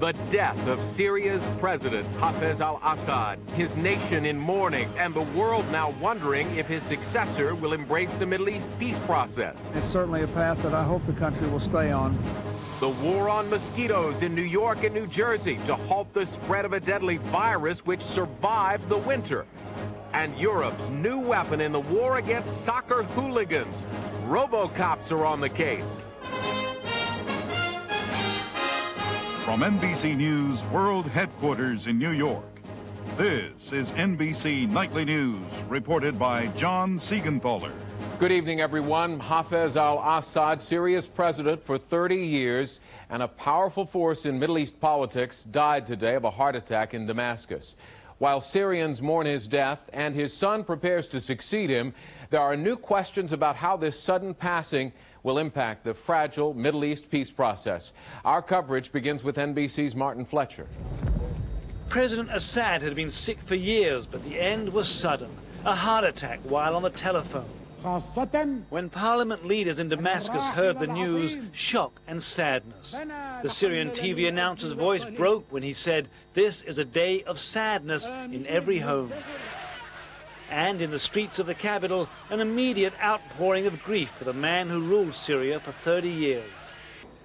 The death of Syria's president, Hafez al-Assad, his nation in mourning, and the world now wondering if his successor will embrace the Middle East peace process. It's certainly a path that I hope the country will stay on. The war on mosquitoes in New York and New Jersey to halt the spread of a deadly virus which survived the winter. And Europe's new weapon in the war against soccer hooligans. RoboCops are on the case. From NBC News World Headquarters in New York, this is NBC Nightly News, reported by John Siegenthaler. Good evening, everyone. Hafez al-Assad, Syria's president for 30 years and a powerful force in Middle East politics, died today of a heart attack in Damascus. While Syrians mourn his death and his son prepares to succeed him, there are new questions about how this sudden passing will impact the fragile Middle East peace process. Our coverage begins with NBC's Martin Fletcher. President Assad had been sick for years, but the end was sudden. A heart attack while on the telephone. When parliament leaders in Damascus heard the news, shock and sadness. The Syrian TV announcer's voice broke when he said, "This is a day of sadness in every home." And in the streets of the capital, an immediate outpouring of grief for the man who ruled Syria for 30 years.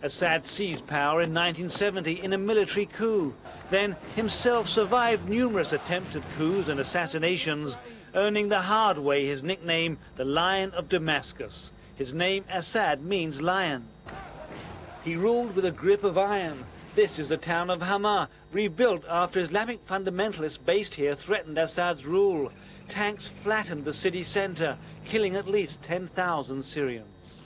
Assad seized power in 1970 in a military coup, then himself survived numerous attempted coups and assassinations, earning the hard way his nickname, the Lion of Damascus. His name, Assad, means lion. He ruled with a grip of iron. This is the town of Hama, rebuilt after Islamic fundamentalists based here threatened Assad's rule. Tanks flattened the city center, killing at least 10,000 Syrians.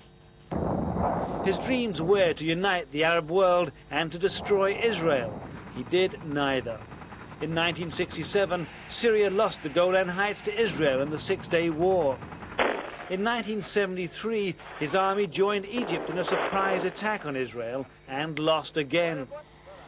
His dreams were to unite the Arab world and to destroy Israel. He did neither. In 1967, Syria lost the Golan Heights to Israel in the Six-Day War. In 1973, his army joined Egypt in a surprise attack on Israel and lost again.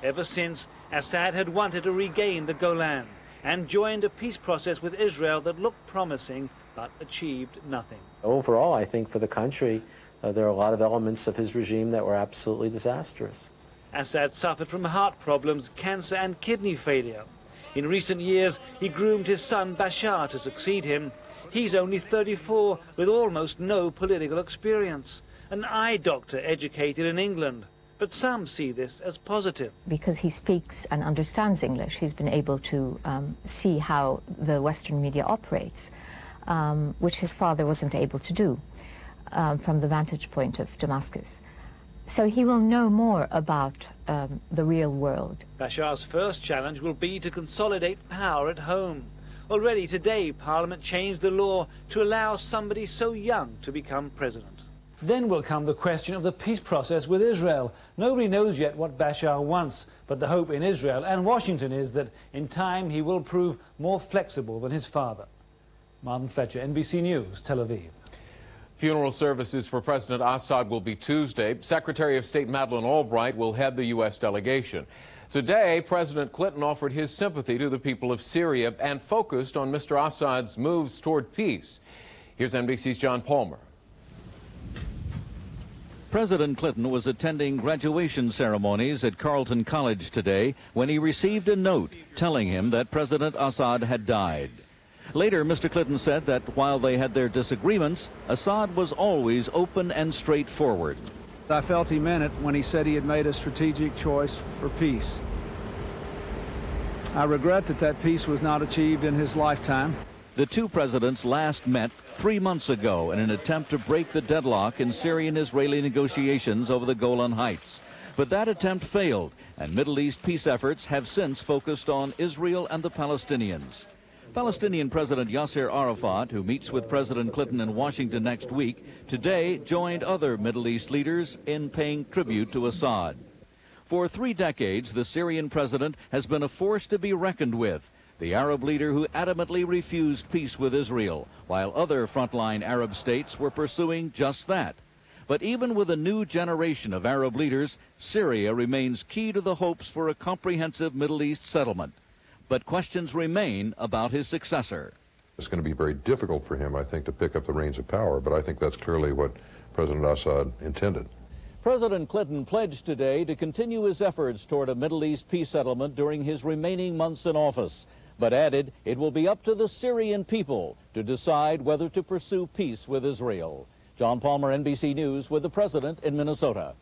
Ever since, Assad had wanted to regain the Golan and joined a peace process with Israel that looked promising but achieved nothing. Overall, I think for the country, there are a lot of elements of his regime that were absolutely disastrous. Assad suffered from heart problems, cancer and kidney failure. In recent years, he groomed his son Bashar to succeed him. He's only 34 with almost no political experience, an eye doctor educated in England. But some see this as positive. Because he speaks and understands English, he's been able to see how the Western media operates, which his father wasn't able to do from the vantage point of Damascus. So he will know more about the real world. Bashar's first challenge will be to consolidate power at home. Already today, Parliament changed the law to allow somebody so young to become president. Then will come the question of the peace process with Israel. Nobody knows yet what Bashar wants, but the hope in Israel and Washington is that in time he will prove more flexible than his father. Martin Fletcher, NBC News, Tel Aviv. Funeral services for President Assad will be Tuesday. Secretary of State Madeleine Albright will head the U.S. delegation. Today, President Clinton offered his sympathy to the people of Syria and focused on Mr. Assad's moves toward peace. Here's NBC's John Palmer. President Clinton was attending graduation ceremonies at Carleton College today when he received a note telling him that President Assad had died. Later, Mr. Clinton said that while they had their disagreements, Assad was always open and straightforward. I felt he meant it when he said he had made a strategic choice for peace. I regret that that peace was not achieved in his lifetime. The two presidents last met 3 months ago in an attempt to break the deadlock in Syrian-Israeli negotiations over the Golan Heights. But that attempt failed, and Middle East peace efforts have since focused on Israel and the Palestinians. Palestinian President Yasser Arafat, who meets with President Clinton in Washington next week, today joined other Middle East leaders in paying tribute to Assad. For 3 decades, the Syrian president has been a force to be reckoned with, the Arab leader who adamantly refused peace with Israel, while other frontline Arab states were pursuing just that. But even with a new generation of Arab leaders, Syria remains key to the hopes for a comprehensive Middle East settlement. But questions remain about his successor. It's going to be very difficult for him, I think, to pick up the reins of power, but I think that's clearly what President Assad intended. President Clinton pledged today to continue his efforts toward a Middle East peace settlement during his remaining months in office, but added it will be up to the Syrian people to decide whether to pursue peace with Israel. John Palmer, NBC News, with the president in Minnesota.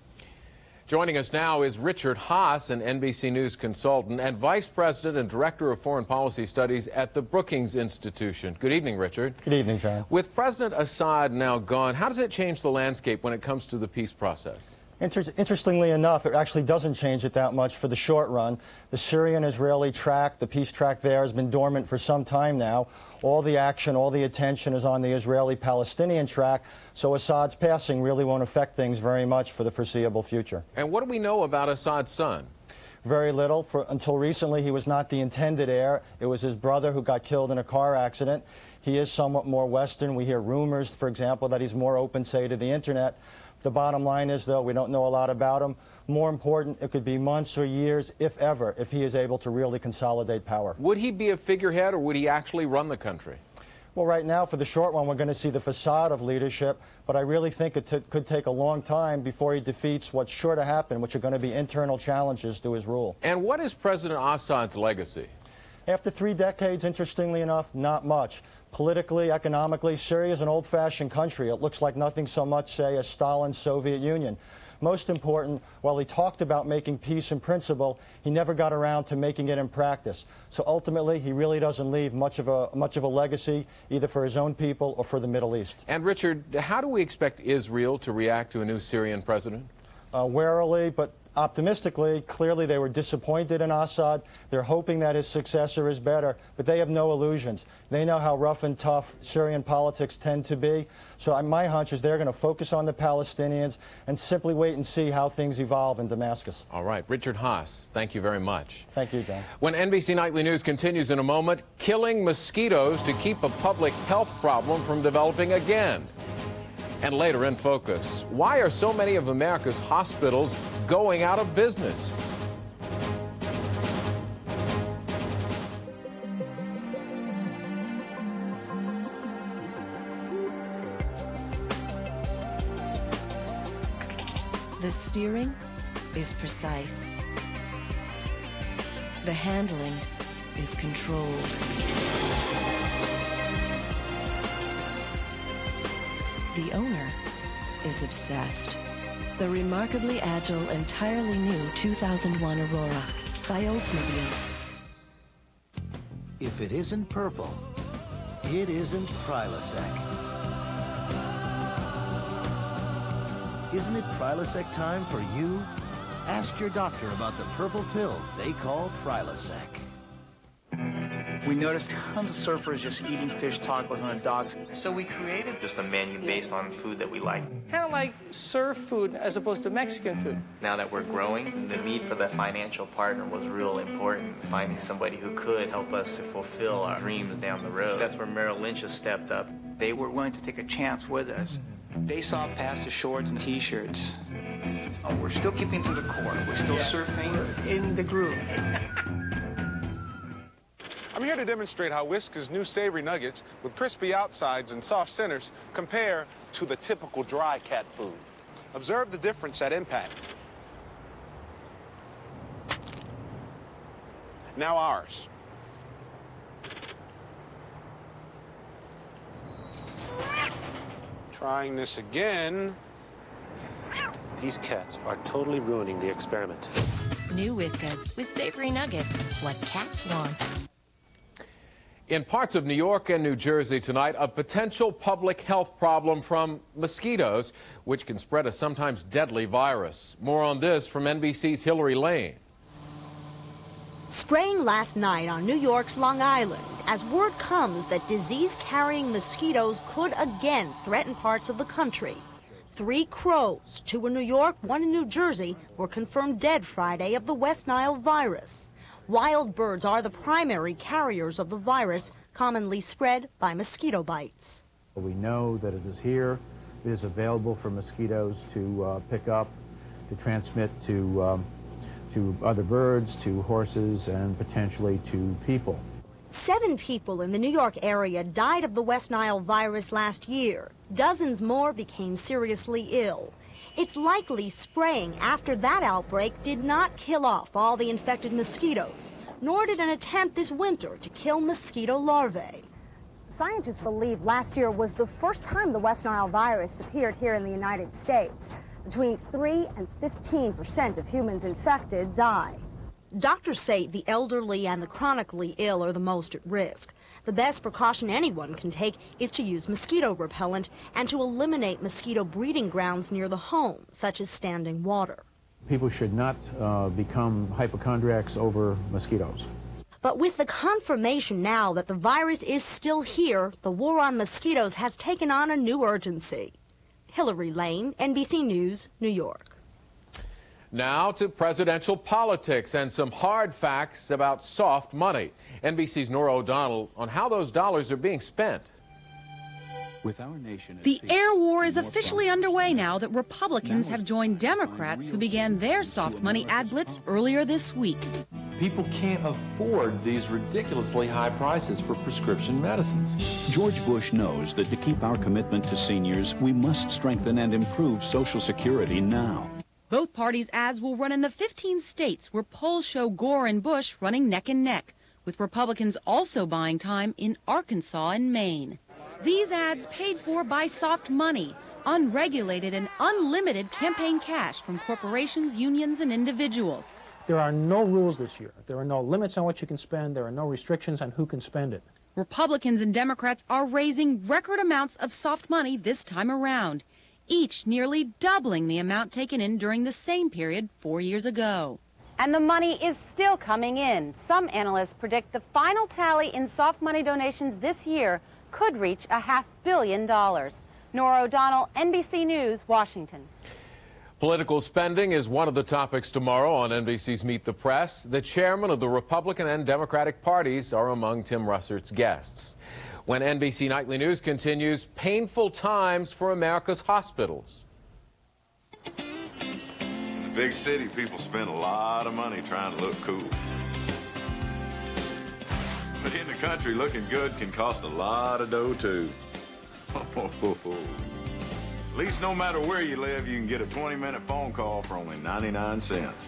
Joining us now is Richard Haass, an NBC News consultant and Vice President and Director of Foreign Policy Studies at the Brookings Institution. Good evening, Richard. Good evening, John. With President Assad now gone, how does it change the landscape when it comes to the peace process? Interestingly enough, it actually doesn't change it that much for the short run. The Syrian-Israeli track, the peace track there, has been dormant for some time now. All the action, all the attention is on the Israeli-Palestinian track, so Assad's passing really won't affect things very much for the foreseeable future. And what do we know about Assad's son? Very little. Until recently, he was not the intended heir. It was his brother who got killed in a car accident. He is somewhat more Western. We hear rumors, for example, that he's more open, say, to the Internet. The bottom line is, though, we don't know a lot about him. More important, it could be months or years, if ever, if he is able to really consolidate power. Would he be a figurehead, or would he actually run the country? Well, right now, for the short run, we're going to see the facade of leadership, but I really think it could take a long time before he defeats what's sure to happen, which are going to be internal challenges to his rule. And what is President Assad's legacy? After 3 decades, interestingly enough, not much. Politically, economically, Syria is an old-fashioned country. It looks like nothing so much, say, as Stalin's Soviet Union. Most important, while he talked about making peace in principle, he never got around to making it in practice. So ultimately, he really doesn't leave much of a legacy, either for his own people or for the Middle East. And Richard, how do we expect Israel to react to a new Syrian president? Warily, but optimistically. Clearly, they were disappointed in Assad. They're hoping that his successor is better, but they have no illusions. They know how rough and tough Syrian politics tend to be. So my hunch is they're going to focus on the Palestinians and simply wait and see how things evolve in Damascus. All right. Richard Haass, thank you very much. Thank you, John. When NBC Nightly News continues in a moment, killing mosquitoes to keep a public health problem from developing again. And later in Focus, why are so many of America's hospitals going out of business? The steering is precise. The handling is controlled. The owner is obsessed. The remarkably agile, entirely new 2001 Aurora by Oldsmobile. If it isn't purple, it isn't Prilosec. Isn't it Prilosec time for you? Ask your doctor about the purple pill they call Prilosec. We noticed tons of surfers just eating fish tacos on the docks. So we created just a menu based on food that we like. Kind of like surf food as opposed to Mexican food. Now that we're growing, the need for that financial partner was real important. Finding somebody who could help us to fulfill our dreams down the road. That's where Merrill Lynch has stepped up. They were willing to take a chance with us. They saw past the shorts and t-shirts. Oh, we're still keeping to the core. We're still surfing in the groove. I'm here to demonstrate how Whiskas' new savory nuggets with crispy outsides and soft centers compare to the typical dry cat food. Observe the difference at impact. Now ours. Trying this again. These cats are totally ruining the experiment. New Whiskas with savory nuggets. What cats want. In parts of New York and New Jersey tonight, a potential public health problem from mosquitoes, which can spread a sometimes deadly virus. More on this from NBC's Hillary Lane. Spraying last night on New York's Long Island as word comes that disease-carrying mosquitoes could again threaten parts of the country. 3 crows, 2 in New York, 1 in New Jersey, were confirmed dead Friday of the West Nile virus. Wild birds are the primary carriers of the virus, commonly spread by mosquito bites. We know that it is here. It is available for mosquitoes to pick up, to transmit to other birds, to horses, and potentially to people. 7 people in the New York area died of the West Nile virus last year. Dozens more became seriously ill. It's likely spraying after that outbreak did not kill off all the infected mosquitoes, nor did an attempt this winter to kill mosquito larvae. Scientists believe last year was the first time the West Nile virus appeared here in the United States. Between 3 and 15% of humans infected die. Doctors say the elderly and the chronically ill are the most at risk. The best precaution anyone can take is to use mosquito repellent and to eliminate mosquito breeding grounds near the home, such as standing water. People should not become hypochondriacs over mosquitoes. But with the confirmation now that the virus is still here, the war on mosquitoes has taken on a new urgency. Hillary Lane, NBC News, New York. Now to presidential politics and some hard facts about soft money. NBC's Nora O'Donnell on how those dollars are being spent. With our nation, the air war is officially underway now that Republicans have joined Democrats who began their soft money ad blitz earlier this week. People can't afford these ridiculously high prices for prescription medicines. George Bush knows that to keep our commitment to seniors, we must strengthen and improve Social Security now. Both parties' ads will run in the 15 states where polls show Gore and Bush running neck and neck, with Republicans also buying time in Arkansas and Maine. These ads paid for by soft money, unregulated and unlimited campaign cash from corporations, unions, and individuals. There are no rules this year. There are no limits on what you can spend. There are no restrictions on who can spend it. Republicans and Democrats are raising record amounts of soft money this time around, each nearly doubling the amount taken in during the same period 4 years ago. And the money is still coming in. Some analysts predict the final tally in soft money donations this year could reach $500 million. Nora O'Donnell, NBC News, Washington. Political spending is one of the topics tomorrow on NBC's Meet the Press. The chairman of the Republican and Democratic parties are among Tim Russert's guests. When NBC Nightly News continues, painful times for America's hospitals. In the big city, people spend a lot of money trying to look cool. But in the country, looking good can cost a lot of dough, too. At least no matter where you live, you can get a 20-minute phone call for only 99 cents.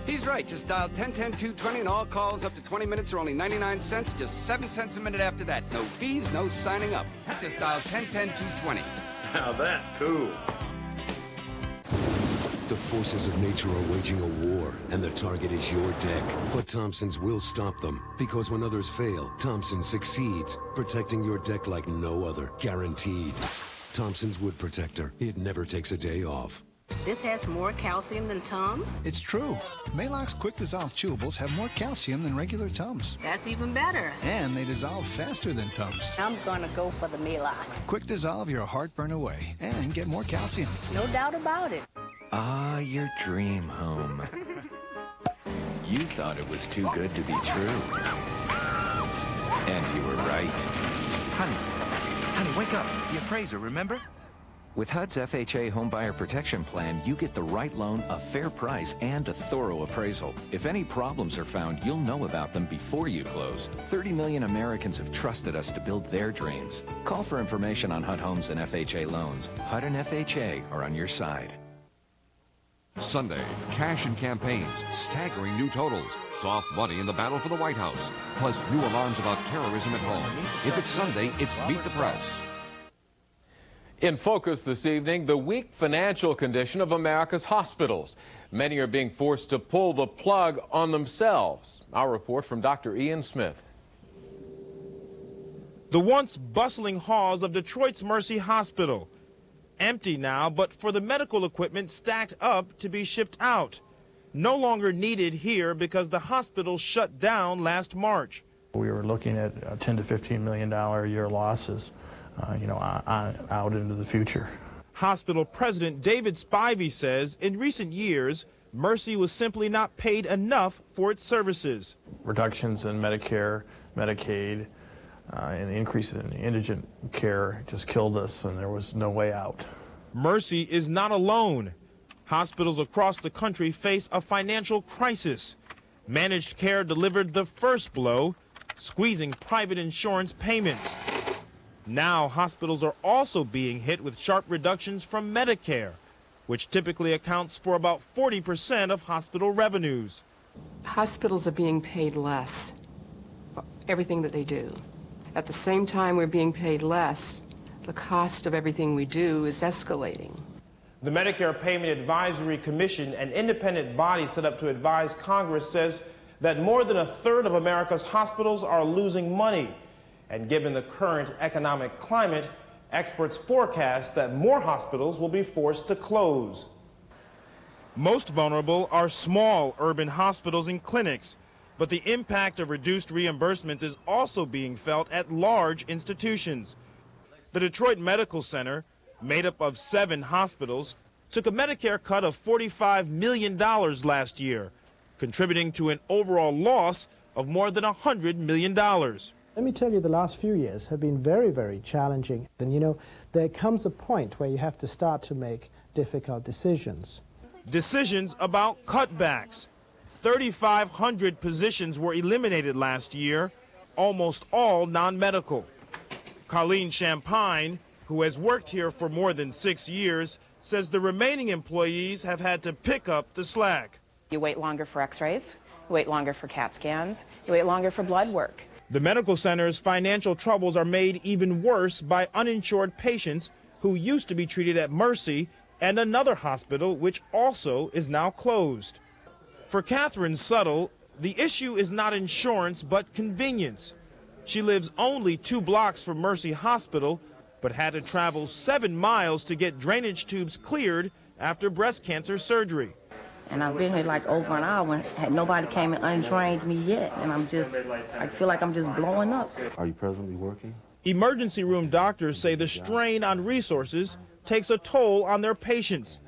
He's right. Just dial 1010-220 and all calls up to 20 minutes are only 99 cents, just 7 cents a minute after that. No fees, no signing up. Just dial 1010-220. Now that's cool. The forces of nature are waging a war, and the target is your deck. But Thompson's will stop them, because when others fail, Thompson succeeds, protecting your deck like no other, guaranteed. Thompson's Wood Protector. It never takes a day off. This has more calcium than Tums? It's true. Maalox Quick Dissolve Chewables have more calcium than regular Tums. That's even better. And they dissolve faster than Tums. I'm going to go for the Maalox. Quick dissolve your heartburn away and get more calcium. No doubt about it. Ah, your dream home. You thought it was too good to be true. And you were right. Honey, wake up. The appraiser, remember? With HUD's FHA Homebuyer Protection Plan, you get the right loan, a fair price, and a thorough appraisal. If any problems are found, you'll know about them before you close. 30 million Americans have trusted us to build their dreams. Call for information on HUD homes and FHA loans. HUD and FHA are on your side. Sunday, cash and campaigns, staggering new totals, soft money in the battle for the White House, plus new alarms about terrorism at home. If it's Sunday, it's Meet the Press. In focus this evening, the weak financial condition of America's hospitals. Many are being forced to pull the plug on themselves. Our report from Dr. Ian Smith. The once bustling halls of Detroit's Mercy Hospital. Empty now, but for the medical equipment stacked up to be shipped out. No longer needed here because the hospital shut down last March. We were looking at $10 to $15 million a year losses, out into the future. Hospital President David Spivey says in recent years, Mercy was simply not paid enough for its services. Reductions in Medicare, Medicaid, and the increase in indigent care just killed us, and there was no way out. Mercy is not alone. Hospitals across the country face a financial crisis. Managed care delivered the first blow, squeezing private insurance payments. Now hospitals are also being hit with sharp reductions from Medicare. which typically accounts for about 40% of hospital revenues. Hospitals are being paid less for everything that they do. At the same time we're being paid less, the cost of everything we do is escalating. The Medicare Payment Advisory Commission, an independent body set up to advise Congress, says that more than a third of America's hospitals are losing money. And given the current economic climate, experts forecast that more hospitals will be forced to close. Most vulnerable are small urban hospitals and clinics, but the impact of reduced reimbursements is also being felt at large institutions. The Detroit Medical Center, made up of 7 hospitals, took a Medicare cut of $45 million last year, contributing to an overall loss of more than $100 million. Let me tell you, the last few years have been very, very challenging. And you know, there comes a point where you have to start to make difficult decisions. Decisions about cutbacks. 3,500 positions were eliminated last year, almost all non-medical. Colleen Champagne, who has worked here for more than 6 years, says the remaining employees have had to pick up the slack. You wait longer for x-rays, you wait longer for CAT scans, you wait longer for blood work. The medical center's financial troubles are made even worse by uninsured patients who used to be treated at Mercy and another hospital, which also is now closed. For Catherine Suttle, the issue is not insurance but convenience. She lives only 2 blocks from Mercy Hospital, but had to travel 7 miles to get drainage tubes cleared after breast cancer surgery. And I've been here like over an hour and nobody came and undrained me yet. And I feel like I'm just blowing up. Are you presently working? Emergency room doctors say the strain on resources takes a toll on their patients.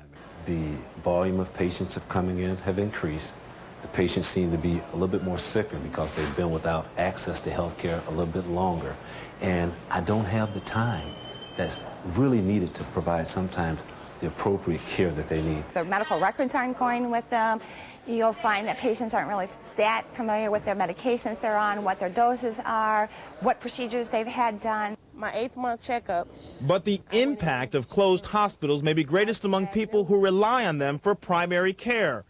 The volume of patients coming in have increased. The patients seem to be a little bit more sicker because they've been without access to health care a little bit longer. And I don't have the time that's really needed to provide sometimes the appropriate care that they need. Their medical records aren't going with them. You'll find that patients aren't really that familiar with their medications they're on, what their doses are, what procedures they've had done. My 8th month checkup. But the impact of closed hospitals may be greatest among people who rely on them for primary care.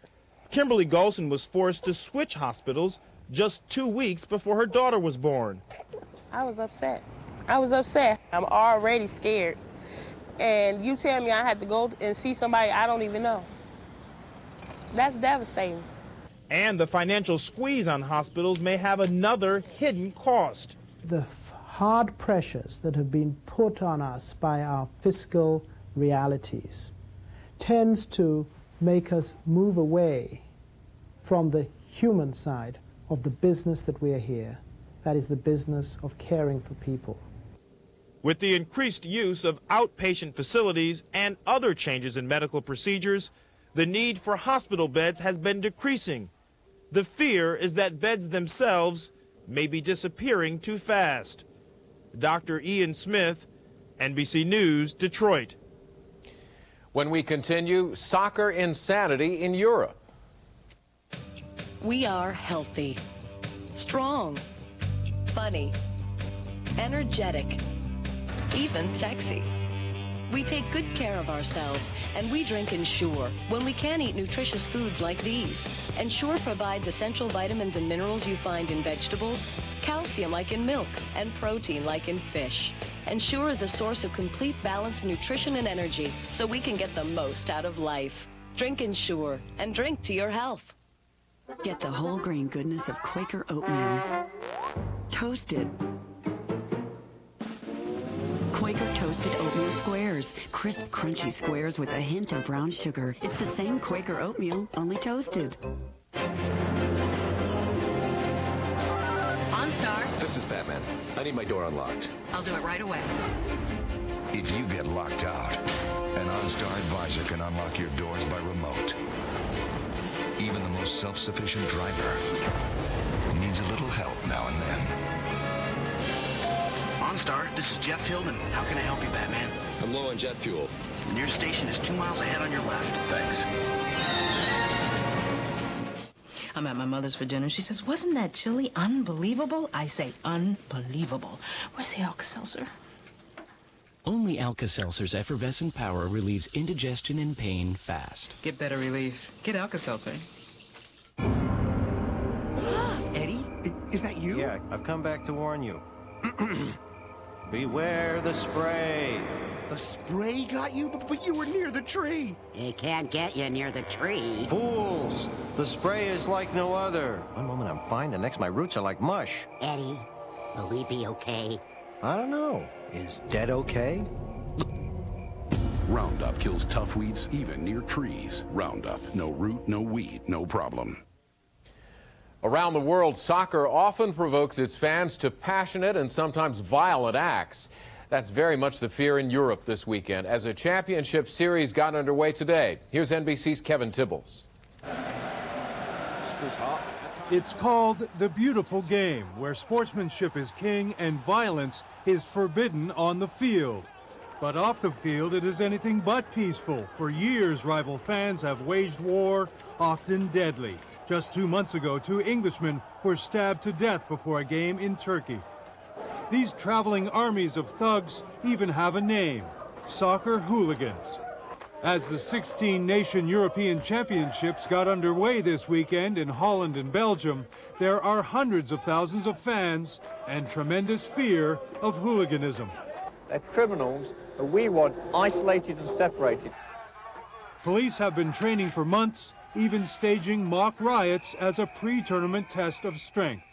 Kimberly Golson was forced to switch hospitals just 2 weeks before her daughter was born. I was upset. I'm already scared. And you tell me I had to go and see somebody I don't even know. That's devastating. And the financial squeeze on hospitals may have another hidden cost. The hard pressures that have been put on us by our fiscal realities tends to make us move away from the human side of the business that we are here. That is the business of caring for people. With the increased use of outpatient facilities and other changes in medical procedures, the need for hospital beds has been decreasing. The fear is that beds themselves may be disappearing too fast. Dr. Ian Smith, NBC News, Detroit. When we continue, soccer insanity in Europe. We are healthy, strong, funny, energetic, even sexy. We take good care of ourselves, and we drink Ensure when we can eat nutritious foods like these. Ensure provides essential vitamins and minerals you find in vegetables, calcium like in milk, and protein like in fish. Ensure is a source of complete balanced nutrition and energy, so we can get the most out of life. Drink Ensure, and drink to your health. Get the whole grain goodness of Quaker oatmeal. Toasted. Quaker toasted oatmeal squares. Crisp, crunchy squares with a hint of brown sugar. It's the same Quaker oatmeal, only toasted. OnStar. This is Batman. I need my door unlocked. I'll do it right away. If you get locked out, an OnStar advisor can unlock your doors by remote. Even the most self-sufficient driver needs a little help now and then. OnStar, this is Jeff Hilden. How can I help you, Batman? I'm low on jet fuel. The nearest station is 2 miles ahead on your left. Thanks. I'm at my mother's for dinner. She says, wasn't that chili unbelievable? I say, unbelievable. Where's the Alka-Seltzer? Only Alka-Seltzer's effervescent power relieves indigestion and pain fast. Get better relief. Get Alka-Seltzer. Eddie, is that you? Yeah, I've come back to warn you. Beware the spray. The spray got you? But you were near the tree. It can't get you near the tree. Fools! The spray is like no other. One moment I'm fine, the next my roots are like mush. Eddie, will we be okay? I don't know. Is dead okay? Roundup kills tough weeds even near trees. Roundup, no root, no weed, no problem. Around the world, soccer often provokes its fans to passionate and sometimes violent acts. That's very much the fear in Europe this weekend as a championship series got underway today. Here's NBC's Kevin Tibbles. It's called The Beautiful Game, where sportsmanship is king and violence is forbidden on the field. But off the field, it is anything but peaceful. For years, rival fans have waged war, often deadly. Just 2 months ago, 2 Englishmen were stabbed to death before a game in Turkey. These traveling armies of thugs even have a name: soccer hooligans. As the 16-nation European Championships got underway this weekend in Holland and Belgium, there are hundreds of thousands of fans and tremendous fear of hooliganism. They're criminals that we want isolated and separated. Police have been training for months, even staging mock riots as a pre-tournament test of strength.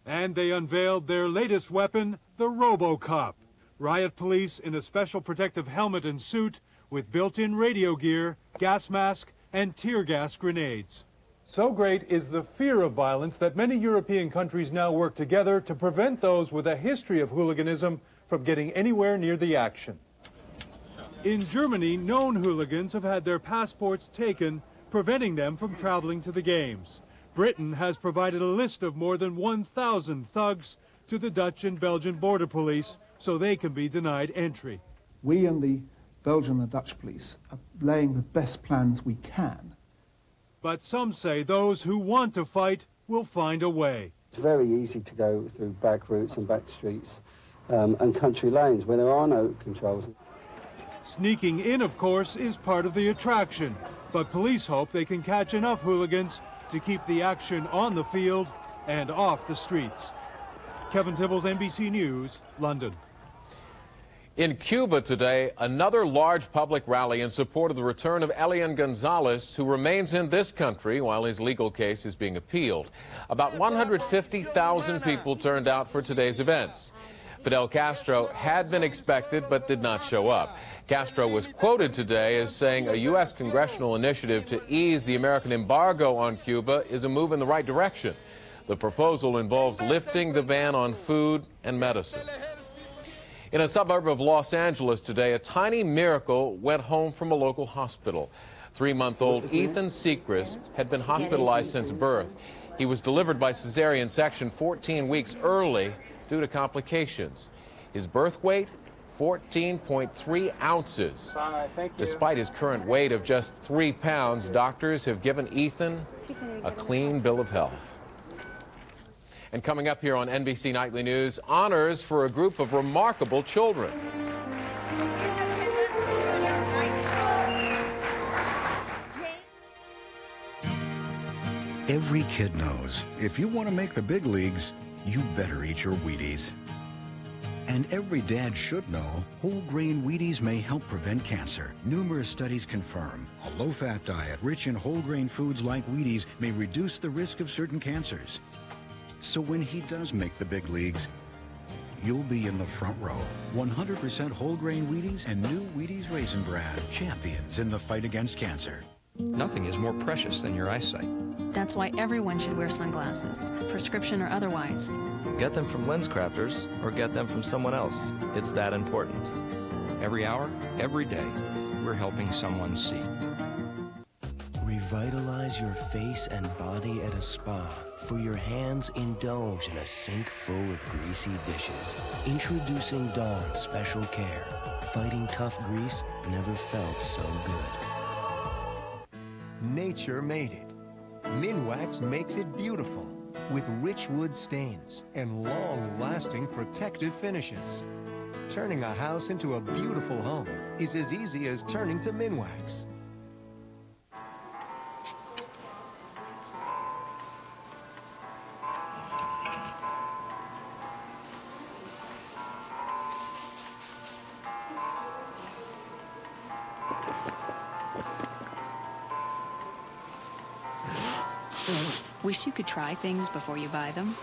And they unveiled their latest weapon, the RoboCop. Riot police in a special protective helmet and suit with built-in radio gear, gas mask, and tear gas grenades. So great is the fear of violence that many European countries now work together to prevent those with a history of hooliganism from getting anywhere near the action. In Germany, known hooligans have had their passports taken, preventing them from traveling to the games. Britain has provided a list of more than 1,000 thugs to the Dutch and Belgian border police so they can be denied entry. We and the Belgian and Dutch police are laying the best plans we can. But some say those who want to fight will find a way. It's very easy to go through back routes and back streets and country lanes where there are no controls. Sneaking in, of course, is part of the attraction, but police hope they can catch enough hooligans to keep the action on the field and off the streets. Kevin Tibbles, NBC News, London. In Cuba today, another large public rally in support of the return of Elian Gonzalez, who remains in this country while his legal case is being appealed. About 150,000 people turned out for today's events. Fidel Castro had been expected but did not show up. Castro was quoted today as saying a U.S. congressional initiative to ease the American embargo on Cuba is a move in the right direction. The proposal involves lifting the ban on food and medicine. In a suburb of Los Angeles today, a tiny miracle went home from a local hospital. 3-month-old Ethan Sechrist had been hospitalized since birth. He was delivered by cesarean section 14 weeks early due to complications. His birth weight, 14.3 ounces. Despite his current weight of just 3 pounds, doctors have given Ethan a clean bill of health. And coming up here on NBC Nightly News, honors for a group of remarkable children. Every kid knows if you want to make the big leagues, you better eat your Wheaties. And every dad should know whole grain Wheaties may help prevent cancer. Numerous studies confirm a low-fat diet rich in whole grain foods like Wheaties may reduce the risk of certain cancers. So when he does make the big leagues, you'll be in the front row. 100% whole grain Wheaties and new Wheaties Raisin Bran, champions in the fight against cancer. Nothing is more precious than your eyesight. That's why everyone should wear sunglasses, prescription or otherwise. Get them from LensCrafters or get them from someone else. It's that important. Every hour, every day, we're helping someone see. Revitalize your face and body at a spa. For your hands, indulge in a sink full of greasy dishes. Introducing Dawn Special Care. Fighting tough grease never felt so good. Nature made it. Minwax makes it beautiful with rich wood stains and long-lasting protective finishes. Turning a house into a beautiful home is as easy as turning to Minwax. Wish you could try things before you buy them?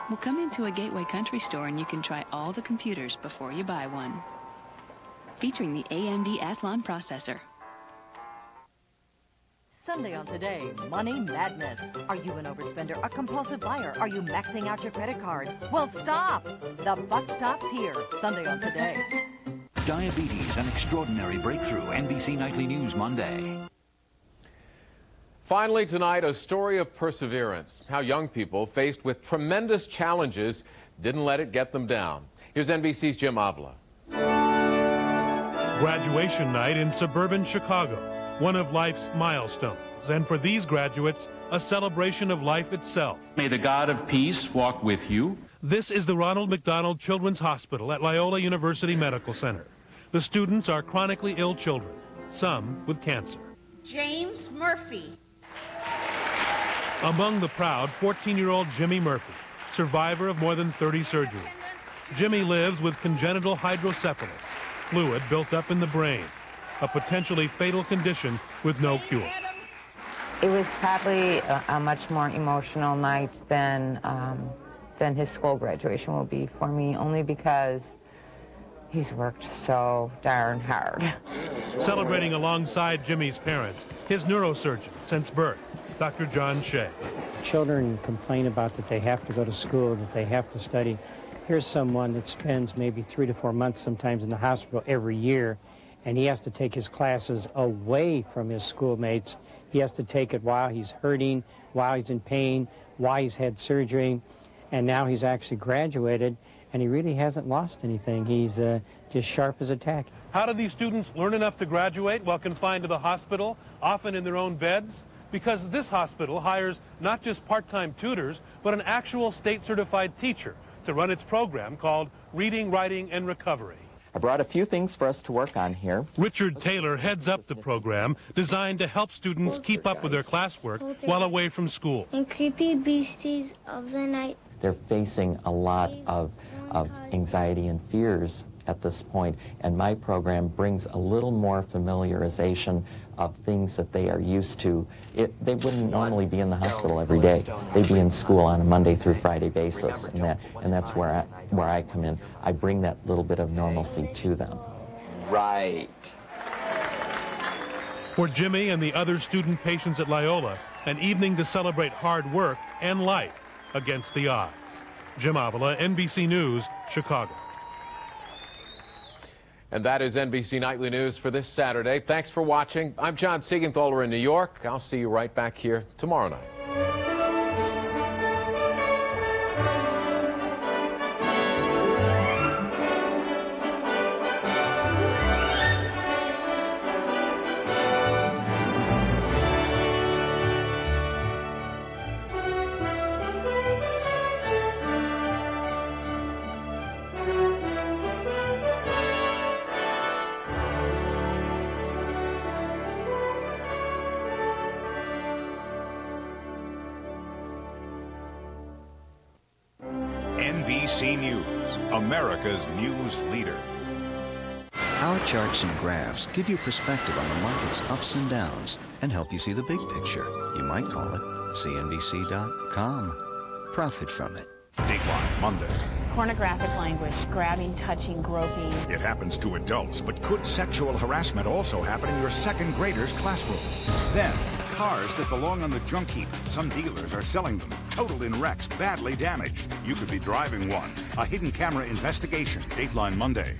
Well, come into a Gateway Country store and you can try all the computers before you buy one. Featuring the AMD Athlon processor. Sunday on Today, money madness. Are you an overspender, a compulsive buyer? Are you maxing out your credit cards? Well, stop! The buck stops here. Sunday on Today. Diabetes, an extraordinary breakthrough. NBC Nightly News Monday. Finally tonight, a story of perseverance. How young people faced with tremendous challenges didn't let it get them down. Here's NBC's Jim Avila. Graduation night in suburban Chicago, one of life's milestones. And for these graduates, a celebration of life itself. May the God of peace walk with you. This is the Ronald McDonald Children's Hospital at Loyola University Medical Center. The students are chronically ill children, some with cancer. James Murphy. Among the proud, 14-year-old Jimmy Murphy, survivor of more than 30 surgeries. Jimmy lives with congenital hydrocephalus, fluid built up in the brain, a potentially fatal condition with no cure. It was probably a much more emotional night than his school graduation will be for me, only because he's worked so darn hard. Celebrating alongside Jimmy's parents, his neurosurgeon since birth, Dr. John Shea. Children complain about that they have to go to school, that they have to study. Here's someone that spends maybe 3 to 4 months sometimes in the hospital every year, and he has to take his classes away from his schoolmates. He has to take it while he's hurting, while he's in pain, while he's had surgery, and now he's actually graduated, and he really hasn't lost anything. He's just sharp as a tack. How do these students learn enough to graduate while confined to the hospital, often in their own beds? Because this hospital hires not just part-time tutors, but an actual state-certified teacher to run its program called Reading, Writing, and Recovery. I brought a few things for us to work on here. Richard Taylor heads up the program designed to help students keep up with their classwork while away from school. And creepy beasties of the night. They're facing a lot of anxiety and fears at this point, and my program brings a little more familiarization of things that they are used to. They wouldn't normally be in the hospital every day. They'd be in school on a Monday through Friday basis, and that's where I come in. I bring that little bit of normalcy to them. Right. For Jimmy and the other student patients at Loyola, an evening to celebrate hard work and life against the odds. Jim Avila, NBC News, Chicago. And that is NBC Nightly News for this Saturday. Thanks for watching. I'm John Siegenthaler in New York. I'll see you right back here tomorrow night. NBC News, America's news leader. Our charts and graphs give you perspective on the market's ups and downs and help you see the big picture. You might call it CNBC.com. Profit from it. Dateline Monday. Pornographic language, grabbing, touching, groping. It happens to adults, but could sexual harassment also happen in your second grader's classroom? Then, cars that belong on the junk heap. Some dealers are selling them, totaled in wrecks, badly damaged. You could be driving one. A hidden camera investigation. Dateline Monday.